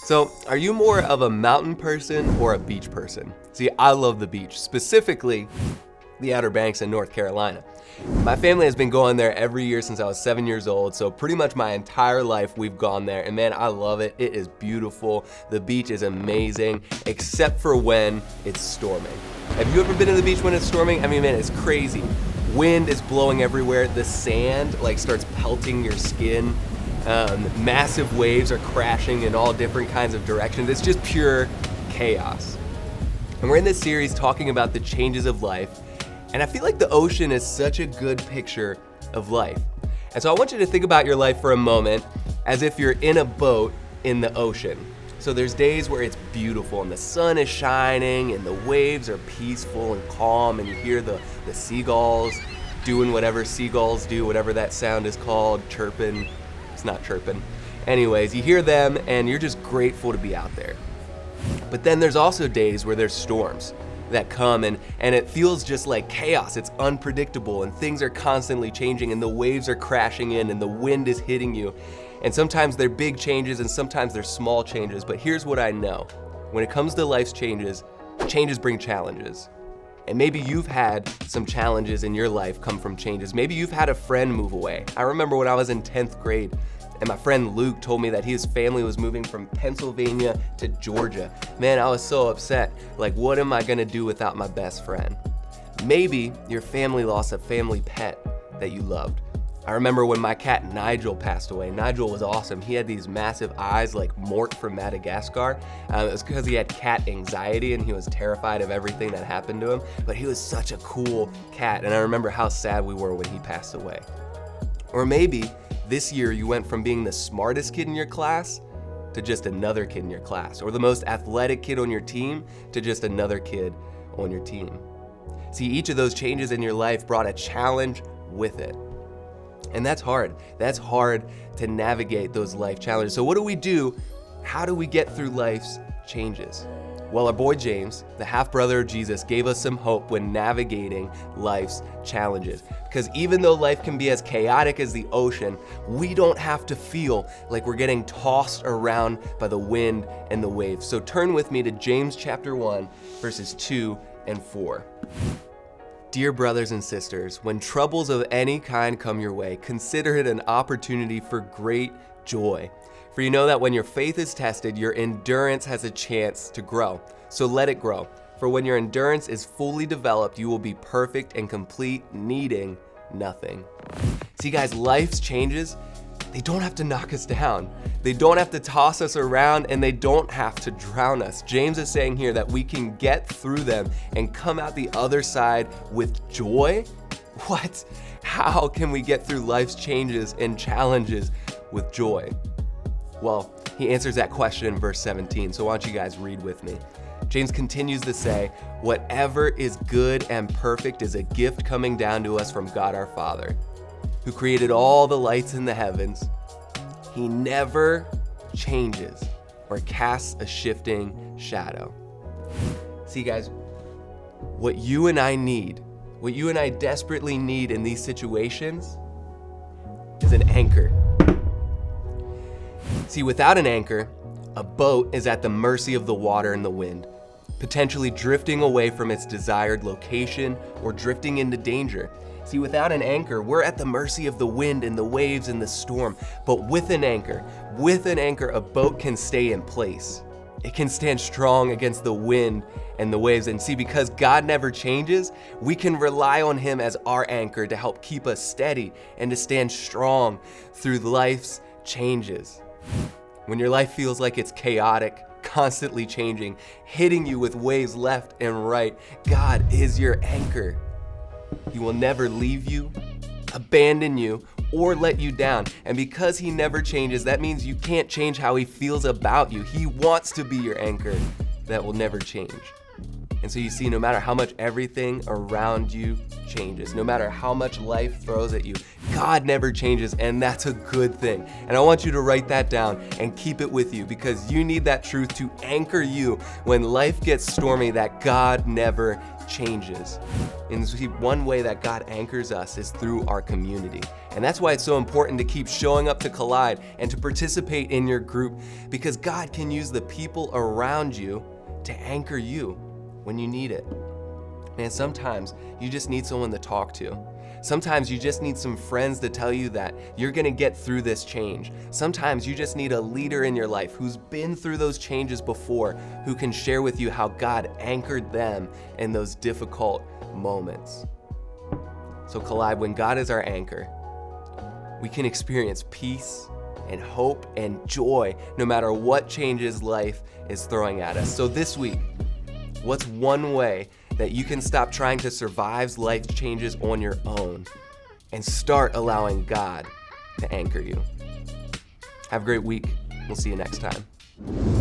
So, are you more of a mountain person or a beach person? See, I love the beach, specifically the Outer Banks in North Carolina. My family has been going there every year since I was 7 years old, so pretty much my entire life we've gone there, and man, I love it. It is beautiful. The beach is amazing, except for when it's storming. Have you ever been to the beach when it's storming? I mean, man, it's crazy. Wind is blowing everywhere. The sand starts pelting your skin. Massive waves are crashing in all different kinds of directions. It's just pure chaos. And we're in this series talking about the changes of life, and I feel like the ocean is such a good picture of life. And so I want you to think about your life for a moment as if you're in a boat in the ocean. So there's days where it's beautiful and the sun is shining and the waves are peaceful and calm, and you hear the seagulls doing whatever seagulls do, whatever that sound is called, chirping. It's not chirping. Anyways, you hear them and you're just grateful to be out there. But then there's also days where there's storms that come and it feels just like chaos. It's unpredictable and things are constantly changing and the waves are crashing in and the wind is hitting you. And sometimes they're big changes and sometimes they're small changes. But here's what I know. When it comes to life's changes bring challenges. And maybe you've had some challenges in your life come from changes. Maybe you've had a friend move away. I remember when I was in 10th grade and my friend Luke told me that his family was moving from Pennsylvania to Georgia. Man, I was so upset. Like, what am I gonna do without my best friend? Maybe your family lost a family pet that you loved. I remember when my cat Nigel passed away. Nigel was awesome. He had these massive eyes like Mort from Madagascar. It was because he had cat anxiety and he was terrified of everything that happened to him. But he was such a cool cat, and I remember how sad we were when he passed away. Or maybe this year you went from being the smartest kid in your class to just another kid in your class, or the most athletic kid on your team to just another kid on your team. See, each of those changes in your life brought a challenge with it. And that's hard. That's hard to navigate those life challenges. So what do we do? How do we get through life's changes? Well, our boy James, the half-brother of Jesus, gave us some hope when navigating life's challenges. Because even though life can be as chaotic as the ocean, we don't have to feel like we're getting tossed around by the wind and the waves. So turn with me to James chapter 1, verses 2 and 4. Dear brothers and sisters, when troubles of any kind come your way, consider it an opportunity for great joy. For you know that when your faith is tested, your endurance has a chance to grow. So let it grow. For when your endurance is fully developed, you will be perfect and complete, needing nothing. See guys, life's changes, they don't have to knock us down. They don't have to toss us around, and they don't have to drown us. James is saying here that we can get through them and come out the other side with joy. What? How can we get through life's changes and challenges with joy? Well, he answers that question in verse 17, so why don't you guys read with me. James continues to say, whatever is good and perfect is a gift coming down to us from God our Father, who created all the lights in the heavens. He never changes or casts a shifting shadow. See guys, what you and I desperately need in these situations is an anchor. See, without an anchor, a boat is at the mercy of the water and the wind, potentially drifting away from its desired location or drifting into danger. See, without an anchor, we're at the mercy of the wind and the waves and the storm. But with an anchor, a boat can stay in place. It can stand strong against the wind and the waves. And see, because God never changes, we can rely on Him as our anchor to help keep us steady and to stand strong through life's changes. When your life feels like it's chaotic, constantly changing, hitting you with waves left and right, God is your anchor. He will never leave you, abandon you, or let you down. And because He never changes, that means you can't change how He feels about you. He wants to be your anchor that will never change. And so you see, no matter how much everything around you changes, no matter how much life throws at you, God never changes, and that's a good thing. And I want you to write that down and keep it with you, because you need that truth to anchor you when life gets stormy, that God never changes. And see, one way that God anchors us is through our community. And that's why it's so important to keep showing up to Collide and to participate in your group, because God can use the people around you to anchor you when you need it. And sometimes you just need someone to talk to. Sometimes you just need some friends to tell you that you're gonna get through this change. Sometimes you just need a leader in your life who's been through those changes before, who can share with you how God anchored them in those difficult moments. So Collide, when God is our anchor, we can experience peace and hope and joy no matter what changes life is throwing at us. So this week, what's one way that you can stop trying to survive life changes on your own and start allowing God to anchor you? Have a great week. We'll see you next time.